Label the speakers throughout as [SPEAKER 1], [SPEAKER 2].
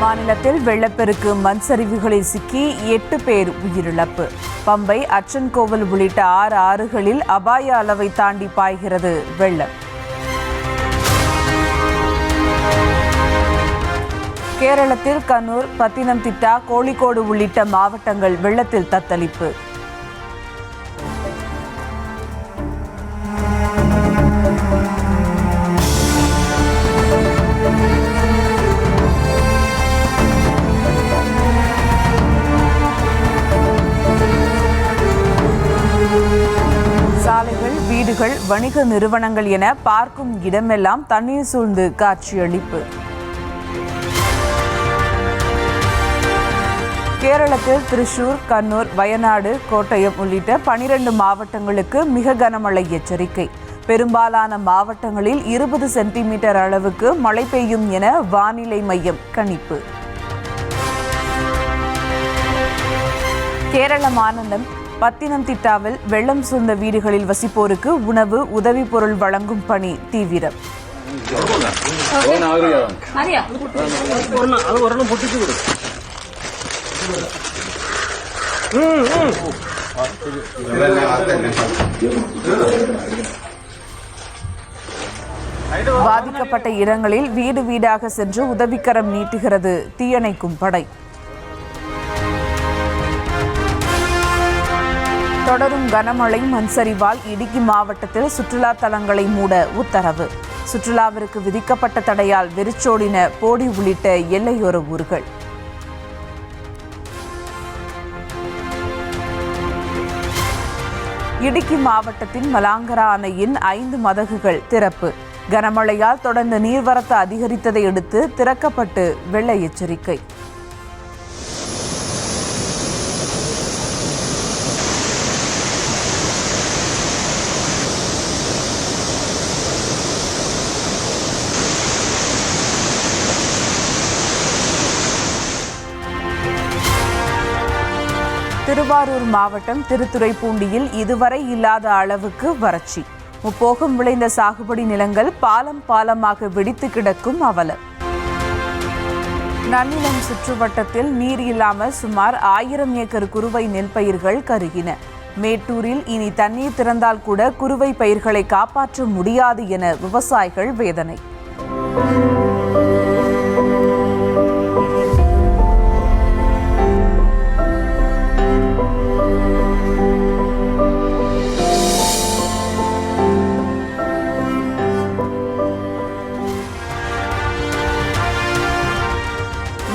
[SPEAKER 1] மாநிலத்தில் வெள்ளப்பெருக்கு மண் சரிவுகளில் சிக்கி 8 பேர் உயிரிழப்பு. பம்பை, அச்சன்கோவில் உள்ளிட்ட 6 ஆறுகளில் அபாய அளவை தாண்டி பாய்கிறது வெள்ளம். கேரளத்தில் கண்ணூர், பத்தினம்திட்டா, கோழிக்கோடு உள்ளிட்ட மாவட்டங்கள் வெள்ளத்தில் தத்தளிப்பு. சாலைகள், வீடுகள், வணிக நிறுவனங்கள் என பார்க்கும் இடமெல்லாம் தண்ணீர் சூழ்ந்து காட்சியளிப்பு. கேரளத்தில் திருச்சூர், கண்ணூர், வயநாடு, கோட்டயம் உள்ளிட்ட 12 மாவட்டங்களுக்கு மிக கனமழை எச்சரிக்கை. பெரும்பாலான மாவட்டங்களில் 20 சென்டிமீட்டர் அளவுக்கு மழை பெய்யும் என வானிலை மையம் கணிப்பு. கேரள மாநிலம் பத்தினம்திட்டாவில் வெள்ளம் சூழ்ந்த வீடுகளில் வசிப்போருக்கு உணவு, உதவி பொருள் வழங்கும் பணி தீவிரம். பாதிக்கப்பட்ட இடங்களில் வீடு வீடாக சென்று உதவிக்கரம் நீட்டுகிறது தீயணைக்கும் படை. தொடரும் கனமழை, மண்சரிவால் இடுக்கி மாவட்டத்தில் சுற்றுலா தலங்களை மூட உத்தரவு. சுற்றுலாவிற்கு விதிக்கப்பட்ட தடையால் வெறிச்சோடின போடி உள்ளிட்ட எல்லையோர ஊர்கள். இடுக்கி மாவட்டத்தின் மலாங்கரா அணையின் 5 மதகுகள் திறப்பு. கனமழையால் தொடர்ந்து நீர்வரத்து அதிகரித்ததை அடுத்து திறக்கப்பட்டு வெள்ள எச்சரிக்கை. திருவாரூர் மாவட்டம் திருத்துறைப்பூண்டியில் இதுவரை இல்லாத அளவுக்கு வறட்சி. முப்போகம் விளைந்த சாகுபடி நிலங்கள் பாலம் பாலமாக வெடித்து கிடக்கும் அவலம். நன்னிலம் சுற்றுவட்டத்தில் நீர் இல்லாமல் சுமார் 1000 ஏக்கர் குறுவை நெல் பயிர்கள் கருகின. மேட்டூரில் இனி தண்ணீர் திறந்தால் கூட குறுவை பயிர்களை காப்பாற்ற முடியாது என விவசாயிகள் வேதனை.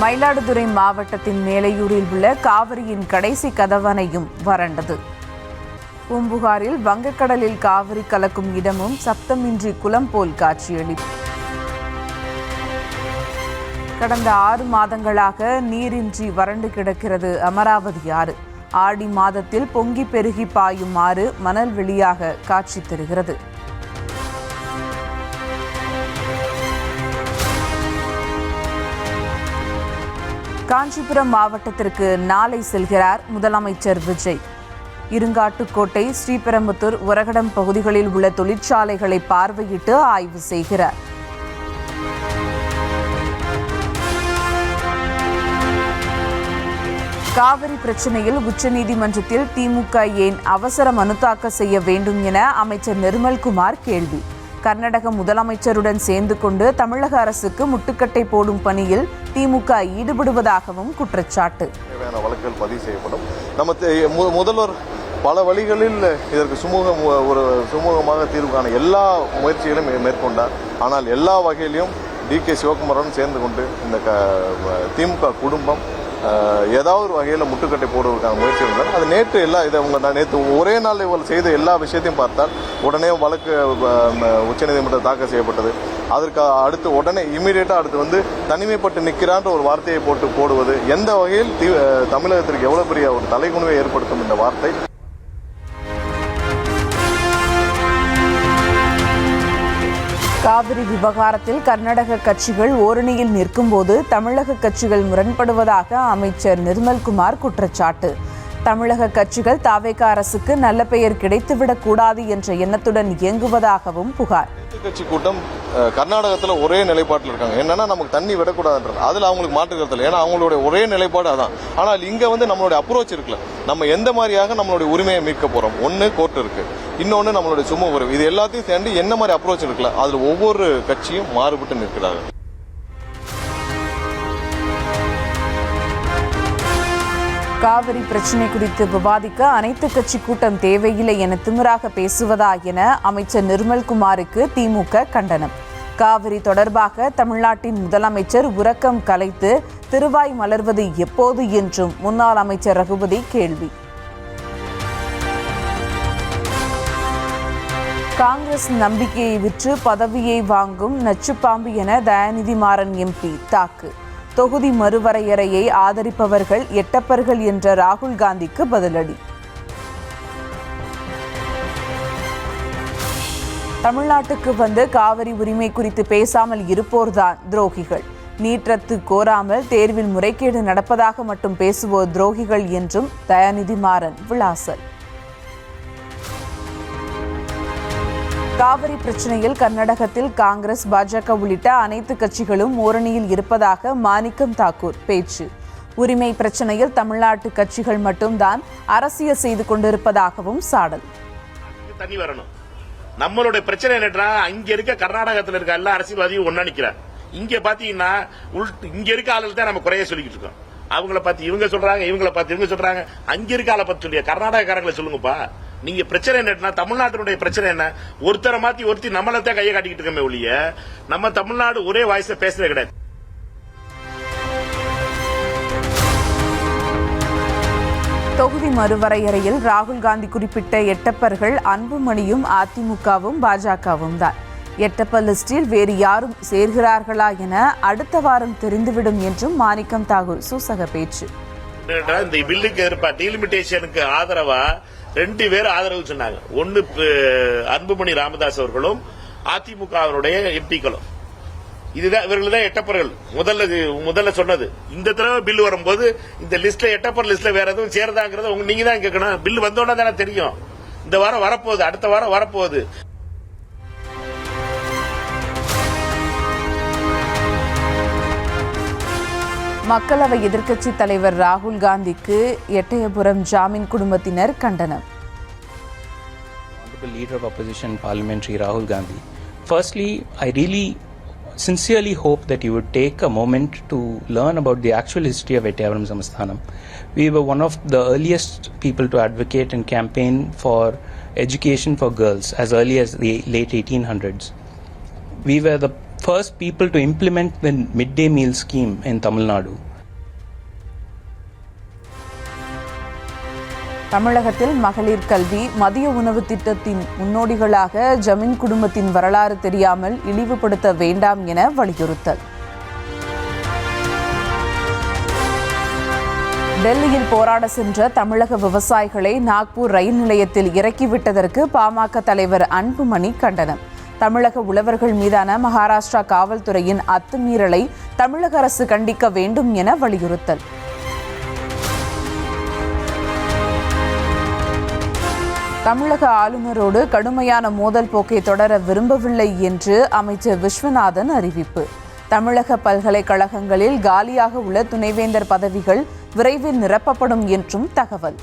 [SPEAKER 1] மயிலாடுதுறை மாவட்டத்தின் மேலையூரில் உள்ள காவிரியின் கடைசி கதவணையும் வறண்டது. பூம்புகாரில் வங்கக்கடலில் காவிரி கலக்கும் இடமும் சப்தமின்றி குளம் போல் காட்சியளிப்பு. கடந்த 6 மாதங்களாக நீரின்றி வறண்டு கிடக்கிறது அமராவதி ஆறு. ஆடி மாதத்தில் பொங்கி பெருகி பாயும் ஆறு மணல் வெளியாக காட்சி தருகிறது. காஞ்சிபுரம் மாவட்டத்திற்கு நாளை செல்கிறார் முதலமைச்சர் விஜய். இருங்காட்டுக்கோட்டை, ஸ்ரீபெரும்புதூர், உரகடம் பகுதிகளில் உள்ள தொழிற்சாலைகளை பார்வையிட்டு ஆய்வு செய்கிறார். காவிரி பிரச்சினையில் உச்சநீதிமன்றத்தில் திமுக ஏன் அவசர மனு தாக்கல் செய்ய வேண்டும் என அமைச்சர் நிர்மல்குமார் கேள்வி. கர்நாடக முதலமைச்சருடன் சேர்ந்து கொண்டு தமிழக அரசுக்கு முட்டுக்கட்டை போடும் பணியில் திமுக ஈடுபடுவதாகவும் குற்றச்சாட்டு.
[SPEAKER 2] வழக்குகள் பதிவு செய்யப்படும். நம்ம முதல்வர் பல வழிகளில் இதற்கு சுமூகமாக தீர்வு காண எல்லா முயற்சிகளையும் மேற்கொண்டார். ஆனால் எல்லா வகையிலும் DK சிவகுமாருடன் சேர்ந்து கொண்டு இந்த திமுக குடும்பம் ஏதாவது ஒரு வகையில் முட்டுக்கட்டை போடுவதற்கான முயற்சி இருந்தால் அது நேற்று ஒரே நாள் இவள் செய்த எல்லா விஷயத்தையும் பார்த்தால் உடனே வழக்கு உச்சநீதிமன்றத்தில் தாக்கல் செய்யப்பட்டது. அதற்கு அடுத்து உடனே இமீடியட்டாக அடுத்து தனிமைப்பட்டு நிற்கிறான்ற ஒரு வார்த்தையை போடுவது எந்த வகையில் தமிழகத்திற்கு எவ்வளவு பெரிய ஒரு தலைகுனிவை ஏற்படுத்தும் இந்த வார்த்தை.
[SPEAKER 1] காவிரி விவகாரத்தில் கர்நாடக கட்சிகள் ஓரணியில் நிற்கும்போது தமிழக கட்சிகள் முரண்படுவதாக அமைச்சர் நிர்மல்குமார் குற்றச்சாட்டு. தமிழக கட்சிகள் தாவேக அரசுக்கு நல்ல பெயர் கிடைத்துவிடக் கூடாது என்ற எண்ணத்துடன் இயங்குவதாகவும் புகார்.
[SPEAKER 2] கட்சி கூட்டம் கர்நாடகத்தில் ஒரே நிலைப்பாட்டில் இருக்காங்க. என்னன்னா நமக்கு தண்ணி விடக்கூடாதுன்றது, அதில் அவங்களுக்கு மாற்று கருத்து இல்லை. ஏன்னா அவங்களுடைய ஒரே நிலைப்பாடு அதான். ஆனால் இங்கே வந்து நம்மளுடைய அப்ரோச் இருக்குல்ல, நம்ம எந்த மாதிரியாக நம்மளுடைய உரிமையை மீட்க போகிறோம். ஒன்று கோர்ட் இருக்கு, இன்னொன்று நம்மளுடைய சுமூக உறவு. இது எல்லாத்தையும் சேர்ந்து என்ன மாதிரி அப்ரோச் இருக்குல்ல, அதில் ஒவ்வொரு கட்சியும் மாறுபட்டு நிற்கிறார்கள்.
[SPEAKER 1] காவிரி பிரச்சினை குறித்து விவாதிக்க அனைத்து கட்சி கூட்டம் தேவையில்லை என திமிராக பேசுவதா என அமைச்சர் நிர்மல்குமாருக்கு திமுக கண்டனம். காவிரி தொடர்பாக தமிழ்நாட்டின் முதலமைச்சர் உறக்கம் கலைத்து திருவாய் மலர்வது எப்போது என்றும் முன்னாள் அமைச்சர் ரகுபதி கேள்வி. காங்கிரஸ் நம்பிக்கையை விற்று பதவியை வாங்கும் நச்சுப்பாம்பு என தயாநிதி மாறன் எம்பி தாக்கு. தொகுதி மறுவரையறையை ஆதரிப்பவர்கள் எட்டப்பர்கள் என்ற ராகுல் காந்திக்கு பதிலடி. தமிழ்நாட்டுக்கு வந்து காவிரி உரிமை குறித்து பேசாமல் இருப்போர்தான் துரோகிகள். நீட் ரத்து கோராமல் தேர்வில் முறைகேடு நடப்பதாக மட்டும் பேசுவோர் துரோகிகள் என்றும் தயாநிதி மாறன் விளாசல். காவிரி பிரச்சனையில் கர்நாடகத்தில் காங்கிரஸ், பாஜக உள்ளிட்ட அனைத்து கட்சிகளும் ஓரணியில் இருப்பதாக மாணிக்கம் தாக்கூர் பேச்சு. உரிமை பிரச்சனையில் தமிழ்நாட்டு கட்சிகள் மட்டும்தான் அரசியல் செய்து கொண்டிருப்பதாகவும் சாடல்.
[SPEAKER 3] தண்ணி வரணும். நம்மளுடைய பிரச்சனை என்னன்னா, இங்க இருக்க கர்நாடகத்தில் இருக்க எல்லா அரசியல்வாதியும் ஒன்னா நிக்கிறாங்க. இங்க பாத்தீங்கன்னா இங்க இருக்க ஆளுகள் தான் நம்ம குறைய சொல்லிக்கிட்டு இருக்கோம். அவங்கள பார்த்து இவங்க சொல்றாங்க, இவங்கள பார்த்து இவங்க சொல்றாங்க. அங்க இருக்க ஆளை பத்தி சொல்லியா கர்நாடகக்காரங்களை சொல்லுங்கப்பா. நீங்க பிரச்சனை என்ன, தமிழ்நாட்டினுடைய பிரச்சனை என்ன? ஒருத்தரை மாத்தி ஒருத்தி நம்மளத்தான் கையை காட்டிக்கிட்டு இருக்கமே ஒழிய நம்ம தமிழ்நாடு ஒரே வாய்ஸ்ல பேசுறது கிடையாது.
[SPEAKER 1] தொகுதி மறுவரையறையில் ராகுல் காந்தி குறிப்பிட்ட எட்டப்பர்கள் அன்புமணியும் அதிமுகவும் பாஜகவும் தான். எட்டப்பர் லிஸ்டில் வேறு யாரும் சேர்கிறார்களா என அடுத்த வாரம் தெரிந்துவிடும் என்றும் மாணிக்கம் தாக்கூர் சூசக பேச்சு.
[SPEAKER 3] இந்த பில்லுக்கு எதிர்ப்பா டீலிமிட்டேஷனுக்கு ஆதரவா 2 பேர் ஆதரவு சொன்னாங்க. ஒன்னு அன்புமணி ராமதாஸ் அவர்களும் அதிமுகவினுடைய எம்பிக்களும். இதுதான் இவர்கள் தான் எட்டப்பர்கள் முதல்ல சொன்னது. இந்த தடவை பில் வரும்போது இந்த லிஸ்ட்ல எட்டப்பர் லிஸ்ட்ல வேற எதுவும் சேரதாங்கிறத நீங்க தான் கேட்கணும். பில் வந்தோன்னா தானே தெரியும். இந்த வாரம் வரப்போகுது, அடுத்த வாரம் வரப்போகுது.
[SPEAKER 1] மக்களவை எதிர்க்கட்சி தலைவர் ராகுல் காந்திக்கு எட்டயபுரம் ஜாமீன் குடும்பத்தினர் கண்டனம்.
[SPEAKER 4] Honorable Leader of Opposition Parliamentary Rahul Gandhi, firstly, I really sincerely hope that you would take a moment to learn about the actual history of Ettayapuram Samasthanam. We were one of the earliest people to advocate and campaign for education for girls as early as the late 1800s. We were the first people to implement the midday meal scheme in Tamil Nadu.
[SPEAKER 1] தமிழகத்தில் மகளிர் கல்வி, மதிய உணவு திட்டத்தின் முன்னோடிகளாக ஜமீன் குடும்பத்தின் வரலாறு தெரியாமல் இழிவுபடுத்த வேண்டாம் என வலியுறுத்தல். டெல்லியில் போராட சென்ற தமிழக விவசாயிகளை நாக்பூர் ரயில் நிலையத்தில் இறக்கிவிட்டதற்கு பாமக தலைவர் அன்புமணி கண்டனம். தமிழக உழவர்கள் மீதான மகாராஷ்டிரா காவல்துறையின் அத்துமீறலை தமிழக அரசு கண்டிக்க வேண்டும் என வலியுறுத்தல். தமிழக ஆளுநரோடு கடுமையான மோதல் போக்கை தொடர விரும்பவில்லை என்று அமைச்சர் விஸ்வநாதன் அறிவிப்பு. தமிழக பல்கலைக்கழகங்களில் காலியாக உள்ள துணைவேந்தர் பதவிகள் விரைவில் நிரப்பப்படும் என்றும் தகவல்.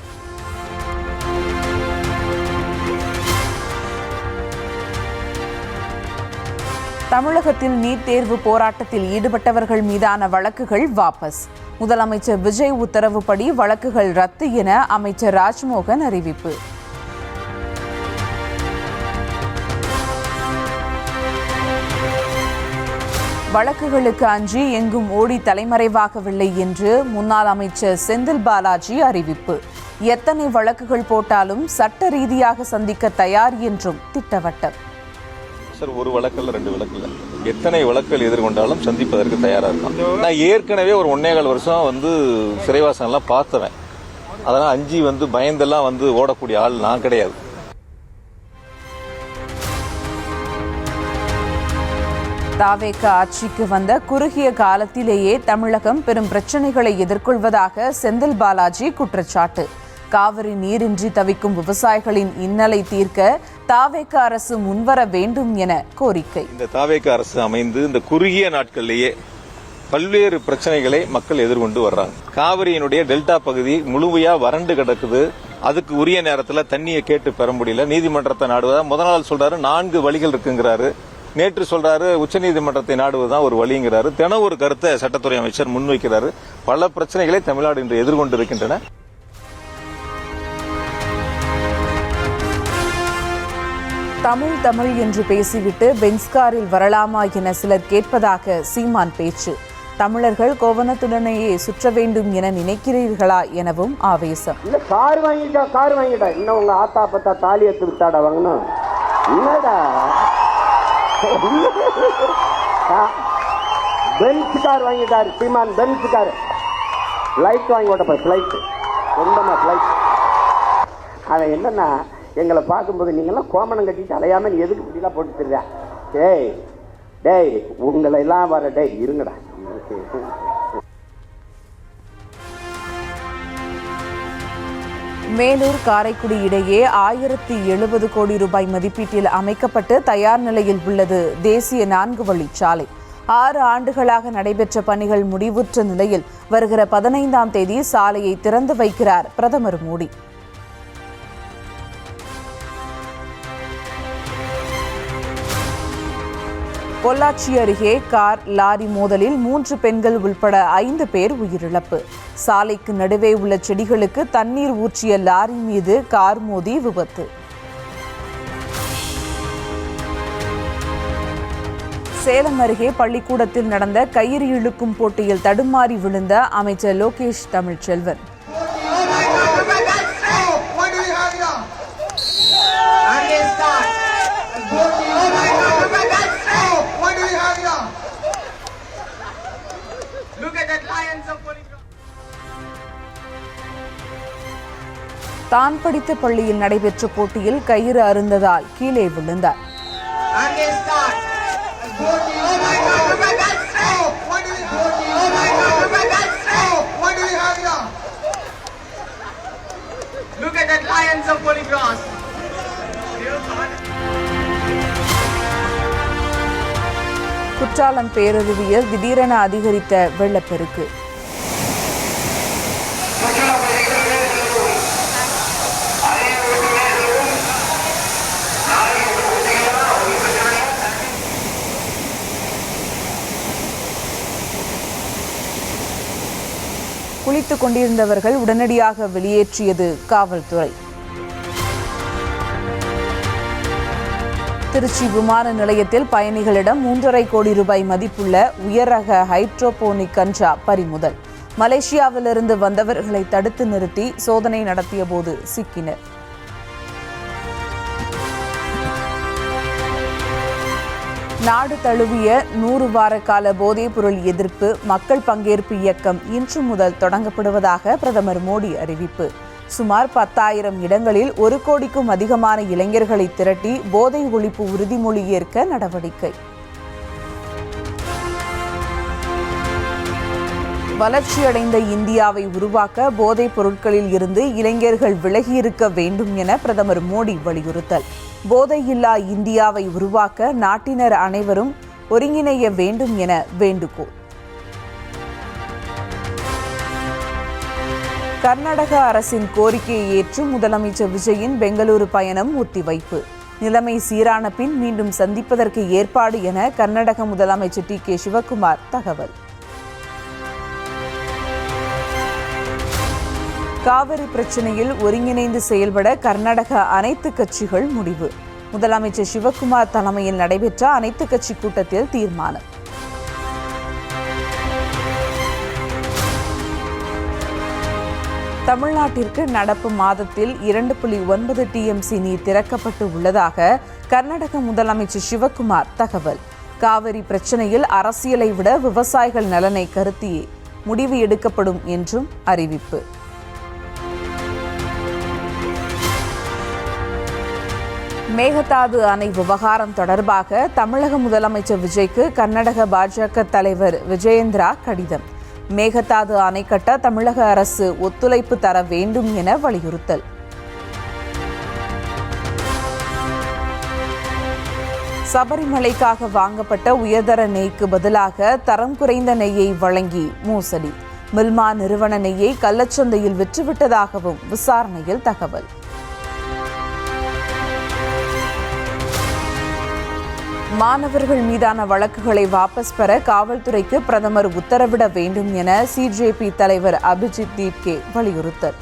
[SPEAKER 1] தமிழகத்தில் நீட் தேர்வு போராட்டத்தில் ஈடுபட்டவர்கள் மீதான வழக்குகள் வாபஸ். முதலமைச்சர் விஜய் உத்தரவுப்படி வழக்குகள் ரத்து என அமைச்சர் ராஜ்மோகன் அறிவிப்பு. வழக்குகளுக்கு அஞ்சி எங்கும் ஓடி தலைமறைவாகவில்லை என்று முன்னாள் அமைச்சர் செந்தில் பாலாஜி அறிவிப்பு. எத்தனை வழக்குகள் போட்டாலும் சட்ட ரீதியாக சந்திக்க தயார் என்றும் திட்டவட்டம்.
[SPEAKER 2] சார், ஒரு வழக்கில் 2 வழக்கில் எத்தனை வழக்குகள் எதிர்கொண்டாலும் சந்திப்பதற்கு தயாராக இருக்கும். நான் ஏற்கனவே ஒரு 1.25 வருஷம் சிறைவாசம்லாம் பார்த்தவன். அதெல்லாம் அஞ்சி பயந்தெல்லாம் ஓடக்கூடிய ஆள் நான் கிடையாது.
[SPEAKER 1] தாவேக ஆட்சிக்கு வந்த குறுகிய காலத்திலேயே தமிழகம் பெரும் பிரச்சனைகளை எதிர்கொள்வதாக செந்தில் பாலாஜி குற்றச்சாட்டு. காவிரி நீரின்றி தவிக்கும் விவசாயிகளின் இன்னலை தீர்க்க தாவேக அரசு முன்வர வேண்டும் என கோரிக்கை.
[SPEAKER 5] இந்த தாவேக அரசு அமைந்து இந்த குறுகிய நாட்களிலேயே பல்வேறு பிரச்சனைகளை மக்கள் எதிர்கொண்டு வர்றாங்க. காவிரியினுடைய டெல்டா பகுதி முழுமையா வறண்டு கிடக்குது. அதுக்கு உரிய நேரத்தில் தண்ணியை கேட்டு பெற முடியல. நீதிமன்றத்தை நாடுவதா முதல் நாள் சொல்றாரு 4 வழிகள் இருக்குங்கிறாரு. நேற்று சொல்றாரு உச்சநீதிமன்றத்தை நாடுவதுதான் ஒரு வழிங்கிறாரு. தினம் ஒரு கருத்தை சட்டத்துறை அமைச்சர் முன்வைக்கிறாரு. பல பிரச்சனைகளை தமிழ்நாடு இன்று எதிர்கொண்டிருக்கின்றன.
[SPEAKER 1] தமிழ் தமிழ் என்று பேசிவிட்டு பென்ஸ்காரில் வரலாமா என சிலர் கேட்பதாக சீமான் பேச்சு. தமிழர்கள் கோவணத்துடனேயே சுற்ற வேண்டும் என நினைக்கிறீர்களா எனவும் ஆவேசம்.
[SPEAKER 6] இல்ல கார் வாங்கிட்டா இன்னும் உங்க ஆத்தா பத்தா தாலி எடுத்து வித்தாடா வாங்கணும். என்னடா பென்ஸ் கார் வாங்கிட்டாரு சீமான். பென்ஸ் கார் ஃபிளைட் வாங்கி ஓட்டப்பா. ஃபிளைட் சொந்தமா ஃபிளைட். அவன் என்னன்னா எங்களை பார்க்கும்போது நீங்கெல்லாம் கோமணம் கட்டிட்டு அலையாம நீ எதுக்கு இப்படிலாம் போட்டு தெரியா? டேய் உங்களை எல்லாம் வர டேய் இருங்கடா.
[SPEAKER 1] மேலூர் காரைக்குடி இடையே 1070 கோடி ரூபாய் மதிப்பீட்டில் அமைக்கப்பட்டு தயார் நிலையில் உள்ளது தேசிய 4 வழிச்சாலை. 6 ஆண்டுகளாக நடைபெற்ற பணிகள் முடிவுற்ற நிலையில் வருகிற 15ஆம் தேதி சாலையை திறந்து வைக்கிறார் பிரதமர் மோடி. பொள்ளாச்சி அருகே கார் லாரி மோதலில் 3 பெண்கள் உள்பட 5 பேர் உயிரிழப்பு. சாலைக்கு நடுவே உள்ள செடிகளுக்கு தண்ணீர் ஊற்றிய லாரி மீது கார் மோதி விபத்து. சேலம் அருகே பள்ளிக்கூடத்தில் நடந்த கயிறு இழுக்கும் போட்டியில் தடுமாறி விழுந்த அமைச்சர் லோகேஷ் தமிழ்ச்செல்வன். தான் படித்த பள்ளியில் நடைபெற்ற போட்டியில் கயிறு அறுந்ததால் கீழே விழுந்தார். குற்றாலம் பேரருவியில் திடீரென அதிகரித்த வெள்ளப்பெருக்கு. குளித்துக் கொண்டிருந்தவர்கள் உடனடியாக வெளியேற்றியது காவல்துறை. திருச்சி விமான நிலையத்தில் பயணிகளிடம் 3.5 கோடி ரூபாய் மதிப்புள்ள உயர் ரக ஹைட்ரோபோனிக் கஞ்சா பறிமுதல். மலேசியாவிலிருந்து வந்தவர்களை தடுத்து நிறுத்தி சோதனை நடத்திய போது சிக்கினர். நாடு தழுவிய 100 வார கால போதைப்பொருள் எதிர்ப்பு மக்கள் பங்கேற்பு இயக்கம் இன்று முதல் தொடங்கப்படுவதாக பிரதமர் மோடி அறிவிப்பு. சுமார் 10,000 இடங்களில் 1 கோடிக்கும் அதிகமான இளைஞர்களை திரட்டி போதை ஒழிப்பு உறுதிமொழி ஏற்க நடவடிக்கை. வளர்ச்சியடைந்த இந்தியாவை உருவாக்க போதைப் பொருட்களில் இருந்து இளைஞர்கள் விலகியிருக்க வேண்டும் என பிரதமர் மோடி வலியுறுத்தல். போதையில்லா இந்தியாவை உருவாக்க நாட்டினர் அனைவரும் ஒருங்கிணைய வேண்டும் என வேண்டுகோள். கர்நாடக அரசின் கோரிக்கையை ஏற்று முதலமைச்சர் விஜயின் பெங்களூரு பயணம் ஒத்திவைப்பு. நிலைமை சீரான பின் மீண்டும் சந்திப்பதற்கு ஏற்பாடு என கர்நாடக முதலமைச்சர் டி.கே. சிவக்குமார் தகவல். காவிரி பிரச்சினையில் ஒருங்கிணைந்து செயல்பட கர்நாடக அனைத்து கட்சிகள் முடிவு. முதலமைச்சர் சிவக்குமார் தலைமையில் நடைபெற்ற அனைத்து கட்சி கூட்டத்தில் தீர்மானம். தமிழ்நாட்டிற்கு நடப்பு மாதத்தில் 2.9 TMC நீர் திறக்கப்பட்டு உள்ளதாக கர்நாடக முதலமைச்சர் சிவக்குமார் தகவல். காவிரி பிரச்சினையில் அரசியலை விட விவசாயிகள் நலனை கருத்தியே முடிவு எடுக்கப்படும் என்றும் அறிவிப்பு. மேகதாது அணை விவகாரம் தொடர்பாக தமிழக முதலமைச்சர் விஜய்க்கு கர்நாடக பாஜக தலைவர் விஜயேந்திரா கடிதம். மேகதாது அணை கட்ட தமிழக அரசு ஒத்துழைப்பு தர வேண்டும் என வலியுறுத்தல். சபரிமலைக்காக வாங்கப்பட்ட உயர்தர நெய்க்கு பதிலாக தரம் குறைந்த நெய்யை வழங்கி மோசடி. மில்மா நிறுவன நெய்யை கள்ளச்சந்தையில் விற்றுவிட்டதாகவும் விசாரணையில் தகவல். மாணவர்கள் மீதான வழக்குகளை வாபஸ் பெற காவல்துறைக்கு பிரதமர் உத்தரவிட வேண்டும் என சிஜேபி தலைவர் அபிஜித் தீப்கே வலியுறுத்தல்.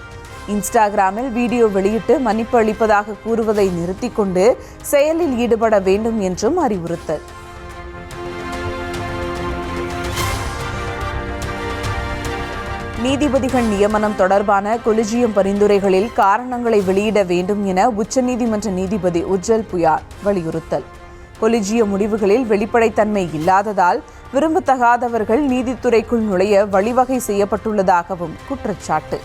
[SPEAKER 1] இன்ஸ்டாகிராமில் வீடியோ வெளியிட்டு மன்னிப்பு அளிப்பதாக கூறுவதை நிறுத்திக் கொண்டு செயலில் ஈடுபட வேண்டும் என்றும் அறிவுறுத்தல். நீதிபதிகள் நியமனம் தொடர்பான கொலிஜியம் பரிந்துரைகளில் காரணங்களை வெளியிட வேண்டும் என உச்சநீதிமன்ற நீதிபதி உஜ்ஜல் புயார் வலியுறுத்தல். கொலிஜிய முடிவுகளில் வெளிப்படைத்தன்மை இல்லாததால் விரும்பத்தகாதவர்கள் நீதித்துறைக்குள் நுழைய வழிவகை செய்யப்பட்டுள்ளதாகவும் குற்றச்சாட்டு.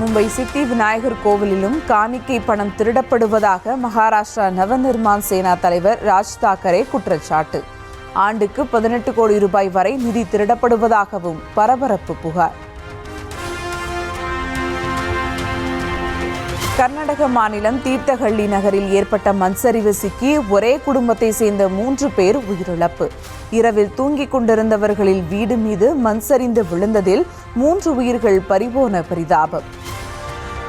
[SPEAKER 1] மும்பை சித்தி விநாயகர் கோவிலிலும் காணிக்கை பணம் திருடப்படுவதாக மகாராஷ்டிரா நவநிர்மான் சேனா தலைவர் ராஜ் தாக்கரே குற்றச்சாட்டு. ஆண்டுக்கு 18 கோடி ரூபாய் வரை நிதி திருடப்படுவதாகவும் பரபரப்பு புகார். கர்நாடக மாநிலம் தீர்த்தஹள்ளி நகரில் ஏற்பட்ட மண்சரிவு சிக்கி ஒரே குடும்பத்தை சேர்ந்த 3 பேர் உயிரிழப்பு. இரவில் தூங்கிக் கொண்டிருந்தவர்களில் வீடு மீது மண் சரிந்து விழுந்ததில் 3 உயிர்கள் பறிபோன பரிதாபம்.